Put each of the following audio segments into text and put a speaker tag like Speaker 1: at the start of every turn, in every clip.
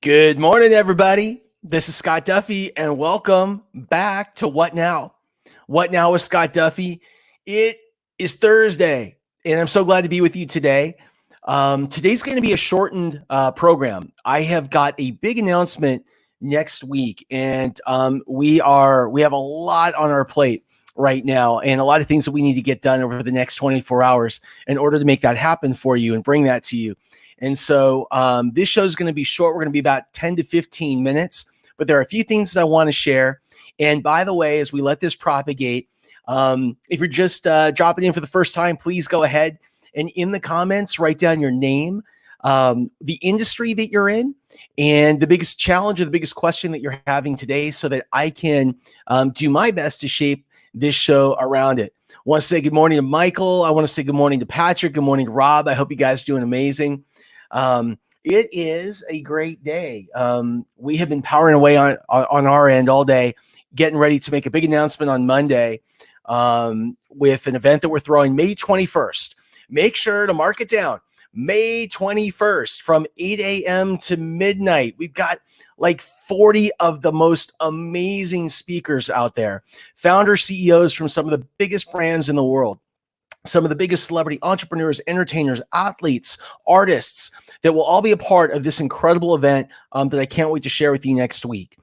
Speaker 1: Good morning, everybody. This is Scott Duffy, and welcome back to What Now? What Now with Scott Duffy? It is Thursday, and I'm so glad to be with you today. Today's going to be a shortened program. I have got a big announcement next week, and we have a lot on our plate right now, and a lot of things that we need to get done over the next 24 hours in order to make that happen for you and bring that to you. And so this show is going to be short. We're going to be about 10 to 15 minutes, but there are a few things that I want to share. And by the way, as we let this propagate, if you're just dropping in for the first time, please go ahead and in the comments, write down your name, the industry that you're in, and the biggest challenge or the biggest question that you're having today so that I can do my best to shape this show around it. I want to say good morning to Michael. I want to say good morning to Patrick. Good morning to Rob. I hope you guys are doing amazing. It is a great day. We have been powering away on our end all day, getting ready to make a big announcement on Monday with an event that we're throwing May 21st. Make sure to mark it down. May 21st from 8 a.m. to midnight. We've got like 40 of the most amazing speakers out there. Founder CEOs from some of the biggest brands in the world. Some of the biggest celebrity entrepreneurs, entertainers, athletes, artists that will all be a part of this incredible event that I can't wait to share with you next week.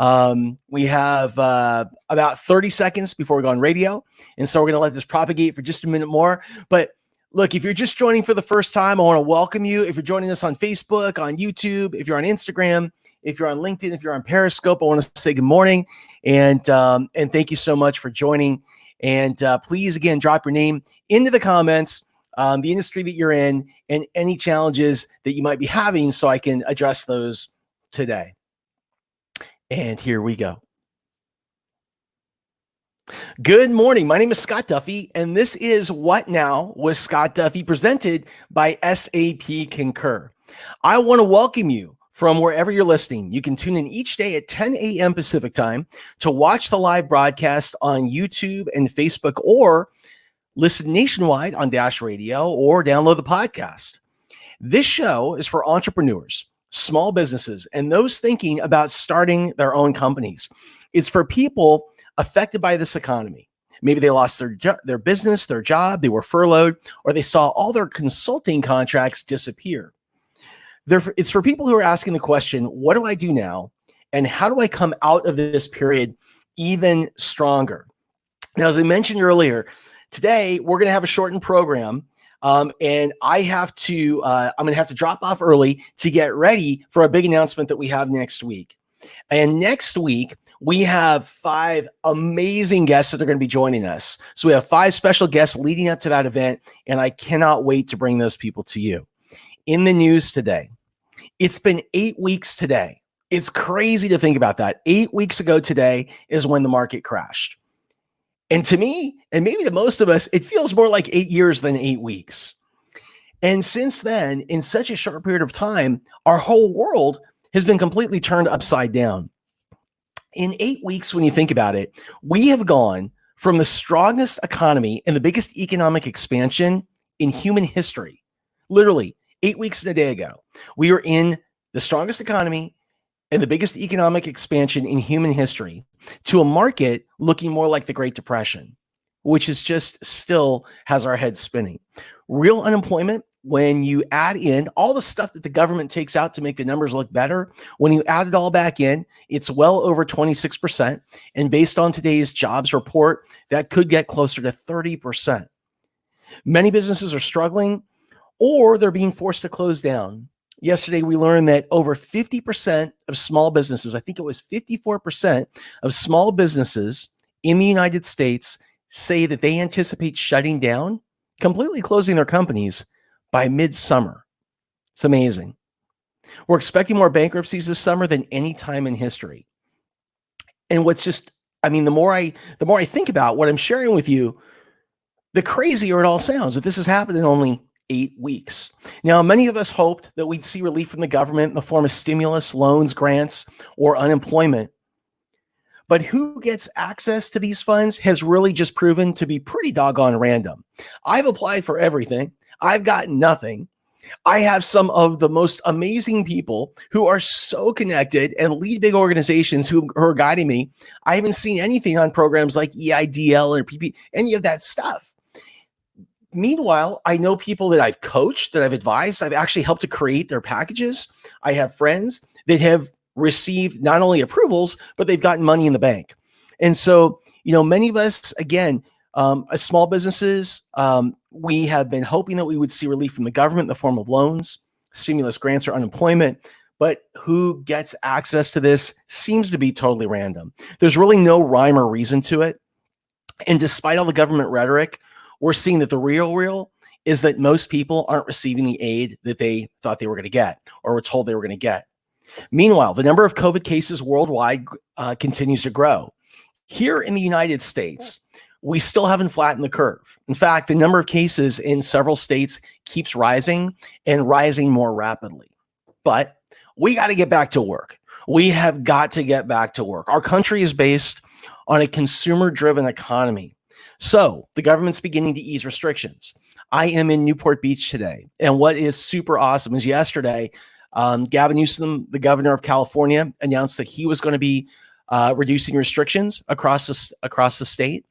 Speaker 1: We have about 30 seconds before we go on radio. And so we're going to let this propagate for just a minute more. But look, if you're just joining for the first time, I want to welcome you. If you're joining us on Facebook, on YouTube, if you're on Instagram, if you're on LinkedIn, if you're on Periscope, I want to say good morning. And thank you so much for joining. And please, again, drop your name into the comments, the industry that you're in, and any challenges that you might be having so I can address those today. And here we go. Good morning. My name is Scott Duffy, and this is What Now with Scott Duffy, presented by SAP Concur. I want to welcome you from wherever you're listening. You can tune in each day at 10 a.m. Pacific time to watch the live broadcast on YouTube and Facebook, or listen nationwide on Dash Radio, or download the podcast. This show is for entrepreneurs, small businesses, and those thinking about starting their own companies. It's for people affected by this economy. Maybe they lost their business, their job, they were furloughed, or they saw all their consulting contracts disappear. It's for people who are asking the question, what do I do now? And how do I come out of this period even stronger? Now, as I mentioned earlier, today we're going to have a shortened program. And I'm going to have to drop off early to get ready for a big announcement that we have next week. And next week, we have 5 amazing guests that are going to be joining us. So we have 5 special guests leading up to that event, and I cannot wait to bring those people to you. In the news today, it's been 8 weeks today. It's crazy to think about that. 8 weeks ago today is when the market crashed. And to me, and maybe to most of us, it feels more like 8 years than 8 weeks. And since then, in such a short period of time, our whole world has been completely turned upside down. In 8 weeks, when you think about it, we have gone from the strongest economy and the biggest economic expansion in human history. Literally, 8 weeks and a day ago, we were in the strongest economy and the biggest economic expansion in human history to a market looking more like the Great Depression, which is just still has our heads spinning. Real unemployment, when you add in all the stuff that the government takes out to make the numbers look better, when you add it all back in, it's well over 26%. And based on today's jobs report, that could get closer to 30%. Many businesses are struggling, or they're being forced to close down. Yesterday, we learned that over 50% of small businesses, I think it was 54% of small businesses in the United States, say that they anticipate shutting down, completely closing their companies by midsummer. It's amazing. We're expecting more bankruptcies this summer than any time in history. And the more I think about what I'm sharing with you, the crazier it all sounds that this has happened in only 8 weeks. Now, many of us hoped that we'd see relief from the government in the form of stimulus, loans, grants, or unemployment. But who gets access to these funds has really just proven to be pretty doggone random. I've applied for everything. I've gotten nothing. I have some of the most amazing people who are so connected and lead big organizations who are guiding me. I haven't seen anything on programs like EIDL or PP, any of that stuff. Meanwhile, I know people that I've coached, that I've advised, I've actually helped to create their packages. I have friends that have received not only approvals, but they've gotten money in the bank. And so, many of us, again, as small businesses, we have been hoping that we would see relief from the government in the form of loans, stimulus grants, or unemployment. But who gets access to this seems to be totally random. There's really no rhyme or reason to it. And despite all the government rhetoric, we're seeing that the real is that most people aren't receiving the aid that they thought they were going to get or were told they were going to get. Meanwhile, the number of COVID cases worldwide continues to grow. Here in the United States, we still haven't flattened the curve. In fact, the number of cases in several states keeps rising and rising more rapidly. But we got to get back to work. We have got to get back to work. Our country is based on a consumer-driven economy. So the government's beginning to ease restrictions. I am in Newport Beach today. And what is super awesome is yesterday, Gavin Newsom, the governor of California, announced that he was going to be reducing restrictions across the state.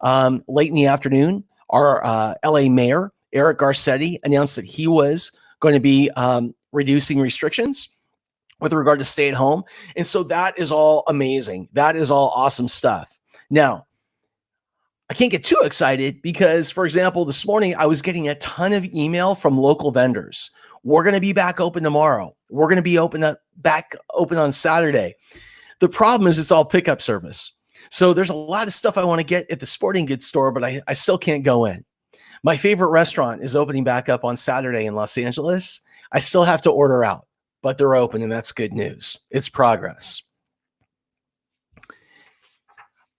Speaker 1: Late in the afternoon, our LA mayor, Eric Garcetti, announced that he was going to be reducing restrictions with regard to stay at home. And so that is all amazing. That is all awesome stuff. Now, I can't get too excited because, for example, this morning I was getting a ton of email from local vendors. We're going to be back open tomorrow. We're going to be back open on Saturday. The problem is it's all pickup service. So there's a lot of stuff I want to get at the sporting goods store, but I still can't go in. My favorite restaurant is opening back up on Saturday in Los Angeles. I still have to order out, but they're open, and that's good news. It's progress.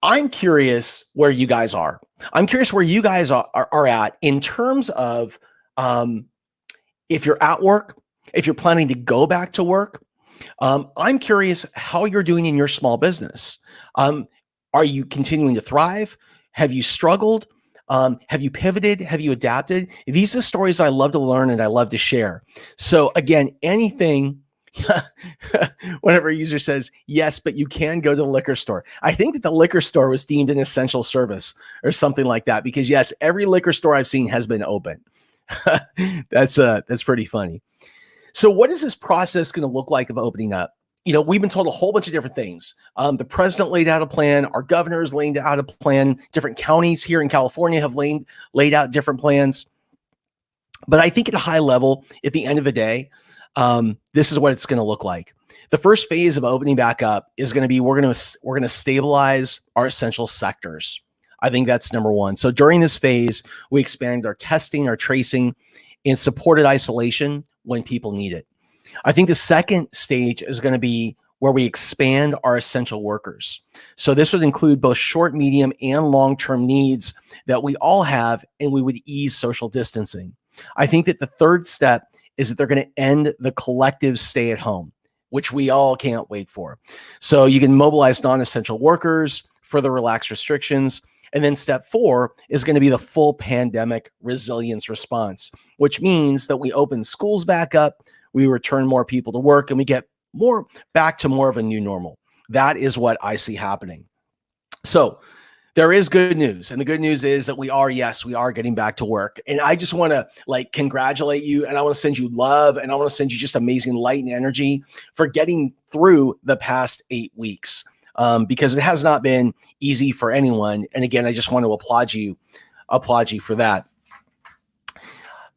Speaker 1: I'm curious where you guys are. I'm curious where you guys are at in terms of if you're at work, if you're planning to go back to work. I'm curious how you're doing in your small business. Are you continuing to thrive? Have you struggled? Have you pivoted? Have you adapted? These are stories I love to learn and I love to share. So again, anything, whenever a user says, yes, but you can go to the liquor store. I think that the liquor store was deemed an essential service or something like that, because yes, every liquor store I've seen has been open. That's pretty funny. So what is this process going to look like of opening up? We've been told a whole bunch of different things. The president laid out a plan. Our governors laid out a plan. Different counties here in California have laid out different plans. But I think at a high level, at the end of the day, this is what it's going to look like. The first phase of opening back up is going to be we're going to stabilize our essential sectors. I think that's number one. So during this phase, we expand our testing, our tracing, and supported isolation when people need it. I think the second stage is going to be where we expand our essential workers. So this would include both short, medium, and long-term needs that we all have, and we would ease social distancing. I think that the third step is that they're going to end the collective stay at home, which we all can't wait for. So you can mobilize non-essential workers, further relax restrictions. And then step 4 is going to be the full pandemic resilience response, which means that we open schools back up, we return more people to work, and we get back to more of a new normal. That is what I see happening. So there is good news. And the good news is that we are getting back to work. And I just want to congratulate you. And I want to send you love. And I want to send you just amazing light and energy for getting through the past 8 weeks. Because it has not been easy for anyone. And again, I just want to applaud you for that.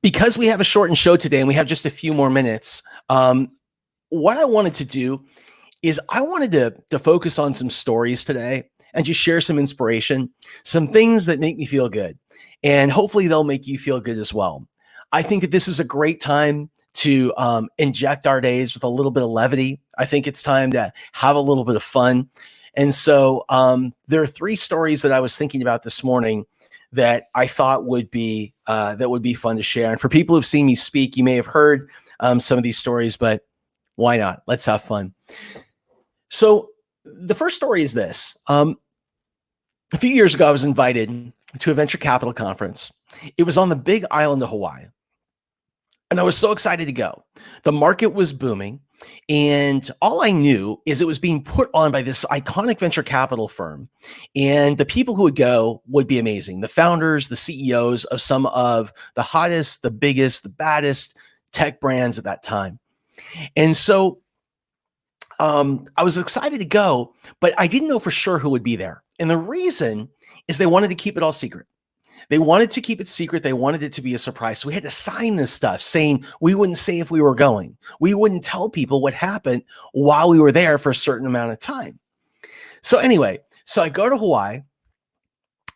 Speaker 1: Because we have a shortened show today and we have just a few more minutes, what I wanted to do is I wanted to focus on some stories today and just share some inspiration, some things that make me feel good. And hopefully they'll make you feel good as well. I think that this is a great time to inject our days with a little bit of levity. I think it's time to have a little bit of fun. And so there are 3 stories that I was thinking about this morning that I thought would be fun to share. And for people who've seen me speak, you may have heard some of these stories, but why not? Let's have fun. So the first story is this. A few years ago, I was invited to a venture capital conference. It was on the big island of Hawaii. And I was so excited to go. The market was booming. And all I knew is it was being put on by this iconic venture capital firm. And the people who would go would be amazing. The founders, the CEOs of some of the hottest, the biggest, the baddest tech brands at that time. And so I was excited to go, but I didn't know for sure who would be there. And the reason is they wanted to keep it all secret. They wanted to keep it secret. They wanted it to be a surprise. So we had to sign this stuff saying we wouldn't say if we were going. We wouldn't tell people what happened while we were there for a certain amount of time. So anyway, so I go to Hawaii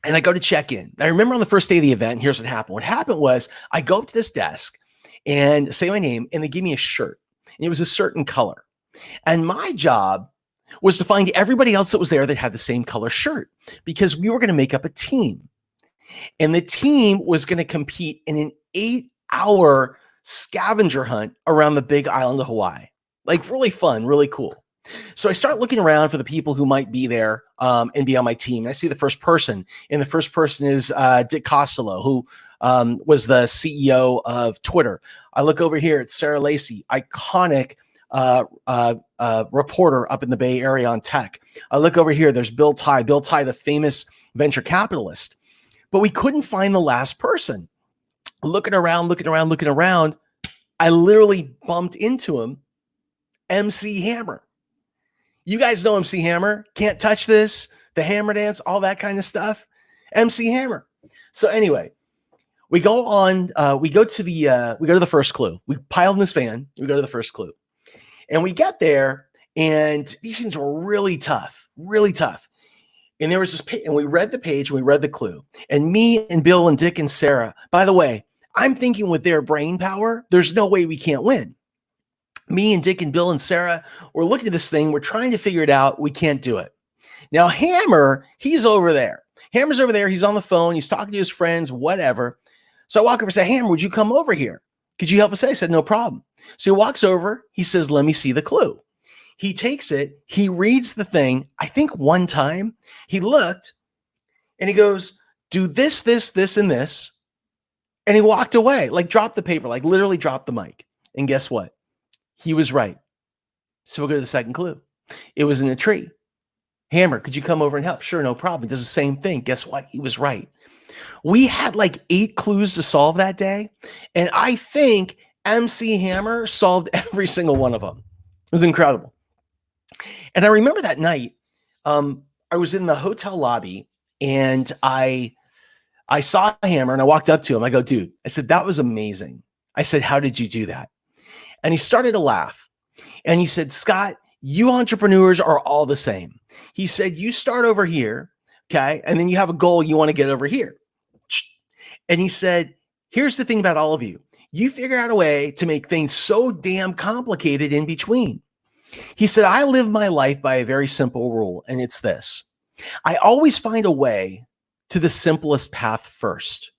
Speaker 1: and I go to check in. I remember on the first day of the event, here's what happened. What happened was I go up to this desk and say my name, and they give me a shirt. And it was a certain color. And my job was to find everybody else that was there that had the same color shirt, because we were going to make up a team. And the team was going to compete in an 8-hour scavenger hunt around the big island of Hawaii. Like, really fun, really cool. So I start looking around for the people who might be there and be on my team. And I see the first person, and the first person is Dick Costello, who was the CEO of Twitter. I look over here at Sarah Lacey, iconic reporter up in the Bay Area on tech. I look over here, there's Bill Tai, the famous venture capitalist. But we couldn't find the last person. Looking around, I literally bumped into him, MC Hammer. You guys know MC Hammer, Can't Touch This, the Hammer Dance, all that kind of stuff. MC Hammer. So anyway, we go to the first clue. We pile in this van, we go to the first clue. And we get there, and these things were really tough. And there was this, and we read the page, and we read the clue. And me and Bill and Dick and Sarah, by the way, I'm thinking with their brain power, there's no way we can't win. Me and Dick and Bill and Sarah, we're looking at this thing. We're trying to figure it out. We can't do it. Now, Hammer, he's over there. Hammer's over there. He's on the phone. He's talking to his friends, whatever. So I walk over and say, Hammer, would you come over here? Could you help us? I said, no problem. So he walks over. He says, let me see the clue. He takes it. He reads the thing. I think one time he looked and he goes, do this, this, this, and this. And he walked away, like dropped the paper, like literally dropped the mic. And guess what? He was right. So we'll go to the second clue. It was in a tree. Hammer, could you come over and help? Sure, no problem. He does the same thing. Guess what? He was right. We had like 8 clues to solve that day. And I think MC Hammer solved every single one of them. It was incredible. And I remember that night, I was in the hotel lobby and I saw Hammer and I walked up to him. I go, dude, I said, that was amazing. I said, how did you do that? And he started to laugh. And he said, Scott, you entrepreneurs are all the same. He said, you start over here, okay? And then you have a goal you want to get over here. And he said, here's the thing about all of you. You figure out a way to make things so damn complicated in between. He said, I live my life by a very simple rule, and it's this. I always find a way to the simplest path first.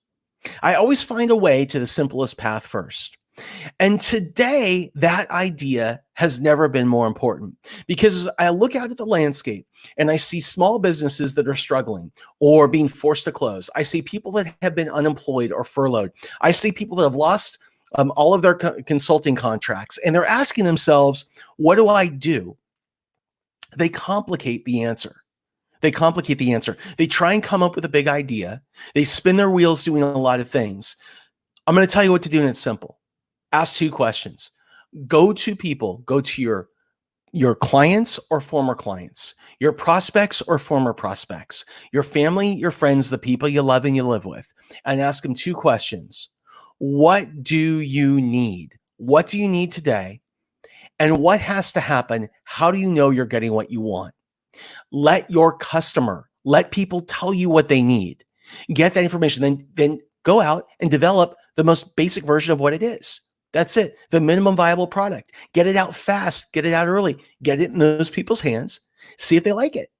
Speaker 1: And today, that idea has never been more important, because I look out at the landscape and I see small businesses that are struggling or being forced to close. I see people that have been unemployed or furloughed. I see people that have lost all of their consulting contracts, and they're asking themselves, what do I do? They complicate the answer. They try and come up with a big idea. They spin their wheels doing a lot of things. I'm going to tell you what to do, and it's simple. Ask 2 questions. Go to your clients or former clients, your prospects or former prospects, your family, your friends, the people you love and you live with, and ask them 2 questions. What do you need? What do you need today? And what has to happen? How do you know you're getting what you want? Let people tell you what they need. Get that information, then go out and develop the most basic version of what it is. That's it. The minimum viable product. Get it out fast. Get it out early. Get it in those people's hands. See if they like it.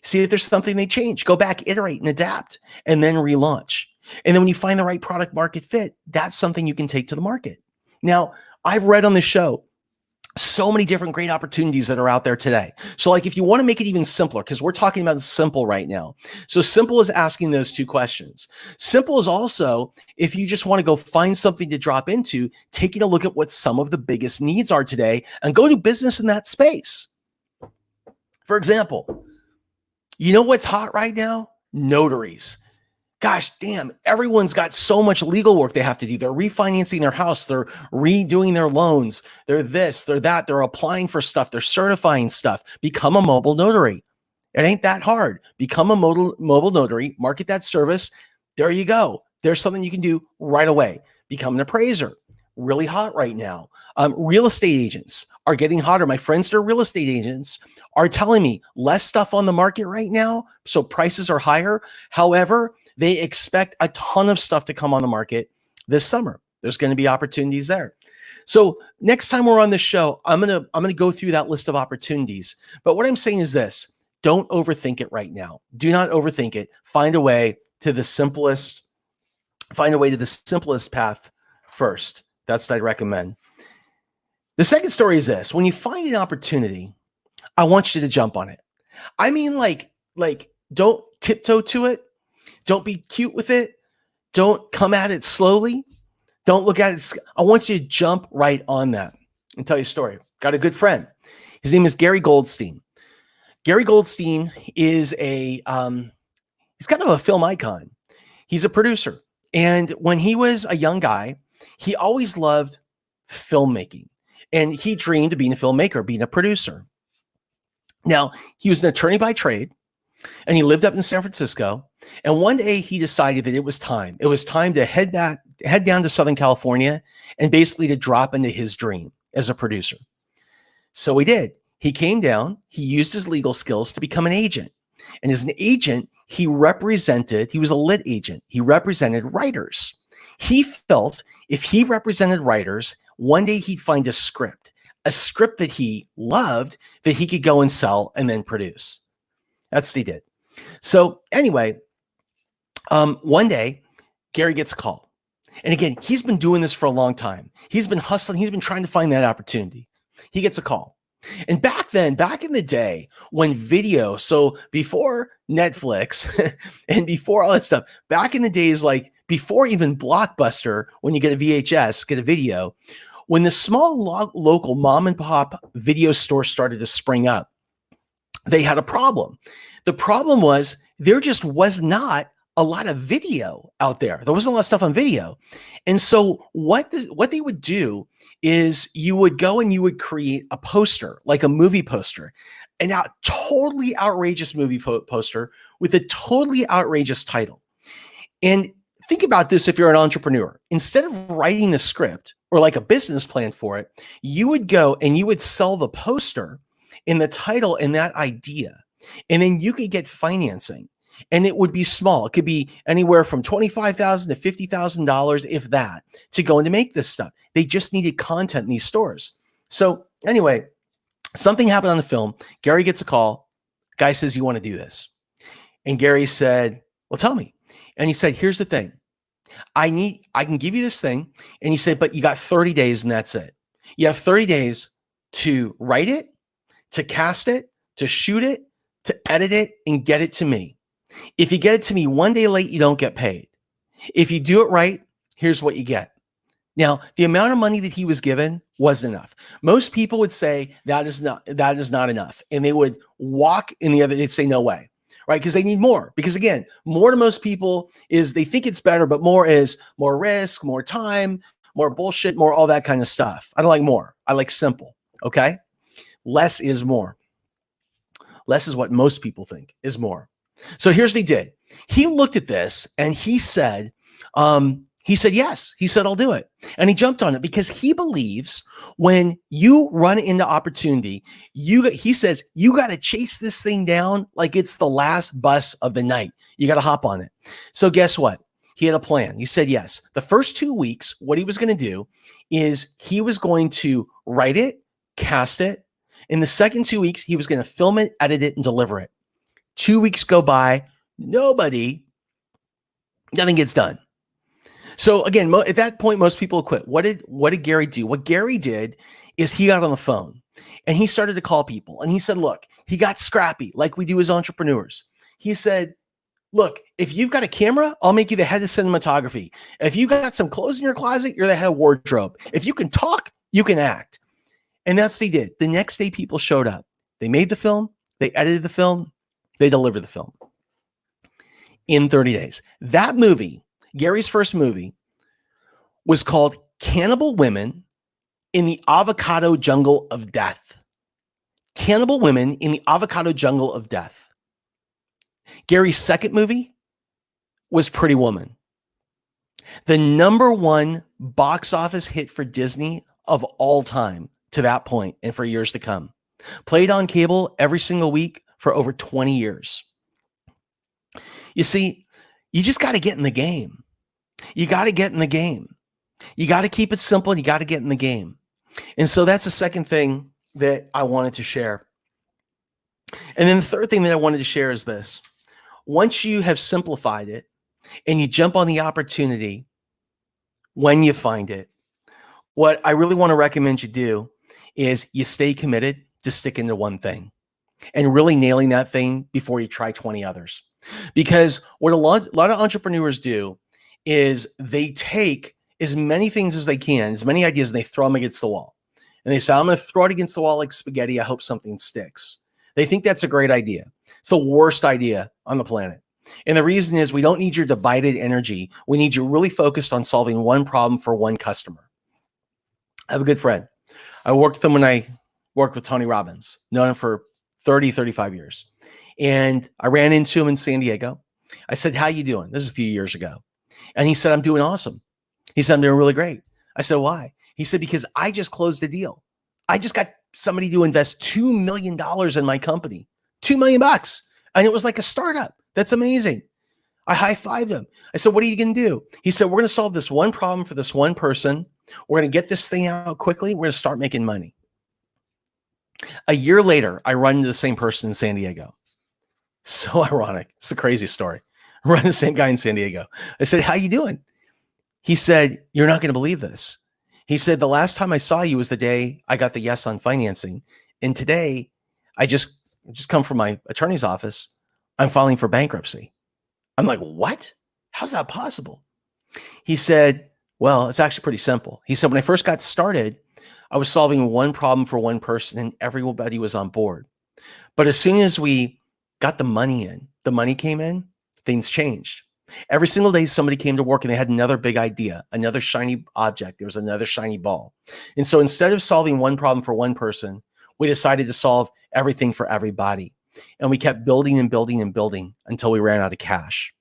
Speaker 1: See if there's something they change. Go back, iterate, and adapt, and then relaunch. And then when you find the right product market fit, that's something you can take to the market. Now, I've read on the show So many different great opportunities that are out there today. So like if you want to make it even simpler, because we're talking about simple right now. So simple is asking those two questions. Simple is also, if you just want to go find something to drop into, taking a look at what some of the biggest needs are today and go do business in that space. For example, you know what's hot right now? Notaries. Gosh damn, everyone's got so much legal work they have to do. They're refinancing their house, they're redoing their loans, they're this, they're that, they're applying for stuff, they're certifying stuff. Become a mobile notary. It ain't that hard. Become a mobile notary, market that service. There you go. There's something you can do right away. Become an appraiser. Really hot right now. Real estate agents are getting hotter. My friends that are real estate agents are telling me less stuff on the market right now, so prices are higher. However, they expect a ton of stuff to come on the market this summer. There's going to be opportunities there. So next time we're on this show, I'm gonna go through that list of opportunities. But what I'm saying is this: don't overthink it right now. Do not overthink it. Find a way to the simplest. Find a way to the simplest path first. That's what I'd recommend. The second story is this: when you find an opportunity, I want you to jump on it. I mean, like don't tiptoe to it. Don't be cute with it. Don't come at it slowly. Don't look at it. I want you to jump right on that and tell you a story. Got a good friend. His name is Gary Goldstein. Gary Goldstein is he's kind of a film icon. He's a producer. And when he was a young guy, he always loved filmmaking. And he dreamed of being a filmmaker, being a producer. Now, he was an attorney by trade. And he lived up in San Francisco. And one day he decided that it was time. It was time to head down to Southern California and basically to drop into his dream as a producer. So he did. He came down. He used his legal skills to become an agent. And as an agent, he was a lit agent. He represented writers. He felt if he represented writers, one day he'd find a script that he loved that he could go and sell and then produce. That's what he did. So anyway, one day, Gary gets a call. And again, he's been doing this for a long time. He's been hustling. He's been trying to find that opportunity. He gets a call. And back in the day when video, so before Netflix and before all that stuff, back in the days, like before even Blockbuster, when you get a VHS, get a video, when the small local mom and pop video store started to spring up, they had a problem. The problem was there just was not a lot of video out there. There wasn't a lot of stuff on video. And so what they would do is you would go and you would create a poster, like a movie poster, and a totally outrageous movie poster with a totally outrageous title. And think about this if you're an entrepreneur. Instead of writing the script or like a business plan for it, you would go and you would sell the poster in the title and that idea. And then you could get financing and it would be small. It could be anywhere from $25,000 to $50,000, if that, to go and to make this stuff. They just needed content in these stores. So anyway, something happened on the film. Gary gets a call. Guy says, "You want to do this?" And Gary said, "Well, tell me." And he said, "Here's the thing. I can give you this thing." And he said, "But you got 30 days and that's it. You have 30 days to write it, to cast it, to shoot it, to edit it, and get it to me. If you get it to me one day late, you don't get paid. If you do it right, here's what you get." Now, the amount of money that he was given wasn't enough. Most people would say that is not enough. And they would walk in the other, they'd say, "No way." Right? Because they need more. Because again, more to most people is they think it's better, but more is more risk, more time, more bullshit, more all that kind of stuff. I don't like more. I like simple. Okay? Less is more. Less is what most people think is more. So here's what he did. He looked at this and he said, yes. He said, "I'll do it." And he jumped on it because he believes when you run into opportunity, he says, you got to chase this thing down like it's the last bus of the night. You got to hop on it. So guess what? He had a plan. He said yes. The first 2 weeks, what he was going to do is he was going to write it, cast it. In the second 2 weeks, he was going to film it, edit it, and deliver it. 2 weeks go by, nothing gets done. So again, at that point, most people quit. What did Gary do? What Gary did is he got on the phone and he started to call people. And he said, look, he got scrappy like we do as entrepreneurs. He said, look, if you've got a camera, I'll make you the head of cinematography. If you got some clothes in your closet, you're the head of wardrobe. If you can talk, you can act. And that's what they did. The next day, people showed up. They made the film. They edited the film. They delivered the film in 30 days. That movie, Gary's first movie, was called Cannibal Women in the Avocado Jungle of Death. Cannibal Women in the Avocado Jungle of Death. Gary's second movie was Pretty Woman. The #1 box office hit for Disney of all time to that point and for years to come. Played on cable every single week for over 20 years. You see, you just got to get in the game. You got to get in the game. You got to keep it simple. You got to get in the game. And so that's the second thing that I wanted to share. And then the third thing that I wanted to share is this. Once you have simplified it and you jump on the opportunity when you find it, what I really want to recommend you do is you stay committed to sticking to one thing and really nailing that thing before you try 20 others. Because what a lot of entrepreneurs do is they take as many things as they can, as many ideas, and they throw them against the wall. And they say, I'm going to throw it against the wall like spaghetti. I hope something sticks. They think that's a great idea. It's the worst idea on the planet. And the reason is we don't need your divided energy. We need you really focused on solving one problem for one customer. I have a good friend. I worked with him when I worked with Tony Robbins, known him for 30, 35 years. And I ran into him in San Diego. I said, how you doing? This is a few years ago. And he said, I'm doing awesome. He said, I'm doing really great. I said, why? He said, because I just closed a deal. I just got somebody to invest $2 million in my company. $2 million. And it was like a startup. That's amazing. I high-fived him. I said, what are you going to do? He said, we're going to solve this one problem for this one person. We're going to get this thing out quickly. We're going to start making money. A year later, I run into the same person in San Diego. So ironic. It's a crazy story. I run into the same guy in San Diego. I said, how you doing? He said, you're not going to believe this. He said, the last time I saw you was the day I got the yes on financing. And today, I just come from my attorney's office. I'm filing for bankruptcy. I'm like, what? How's that possible? He said, well, it's actually pretty simple. He said, when I first got started, I was solving one problem for one person and everybody was on board. But as soon as we got the money came in, things changed. Every single day, somebody came to work and they had another big idea, another shiny object. There was another shiny ball. And so instead of solving one problem for one person, we decided to solve everything for everybody. And we kept building and building and building until we ran out of cash.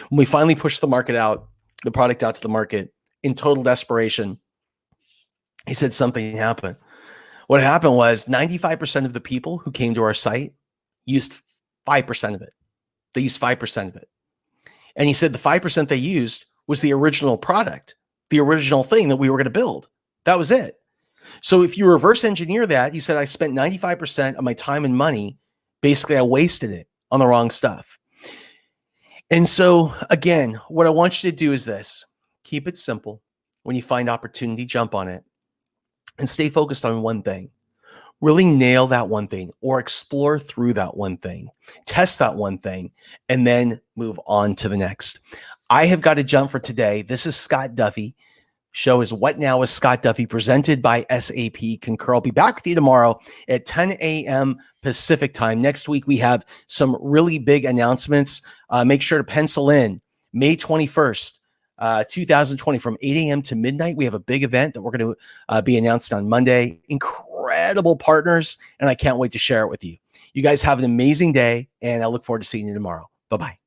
Speaker 1: When we finally pushed the product out to the market in total desperation, he said something happened. What happened was 95% of the people who came to our site used 5% of it. They used 5% of it. And he said the 5% they used was the original product, the original thing that we were going to build. That was it. So if you reverse engineer that, he said, I spent 95% of my time and money. Basically, I wasted it on the wrong stuff. And so again, what I want you to do is this. Keep it simple. When you find opportunity, jump on it and stay focused on one thing. Really nail that one thing or explore through that one thing, test that one thing, and then move on to the next. I have got to jump for today. This is Scott Duffy. Show is What Now with Scott Duffy, presented by SAP Concur. I'll be back with you tomorrow at 10 a.m. Pacific time. Next week, we have some really big announcements. Make sure to pencil in May 21st, 2020 from 8 a.m. to midnight. We have a big event that we're going to be announced on Monday. Incredible partners, and I can't wait to share it with you. You guys have an amazing day, and I look forward to seeing you tomorrow. Bye-bye.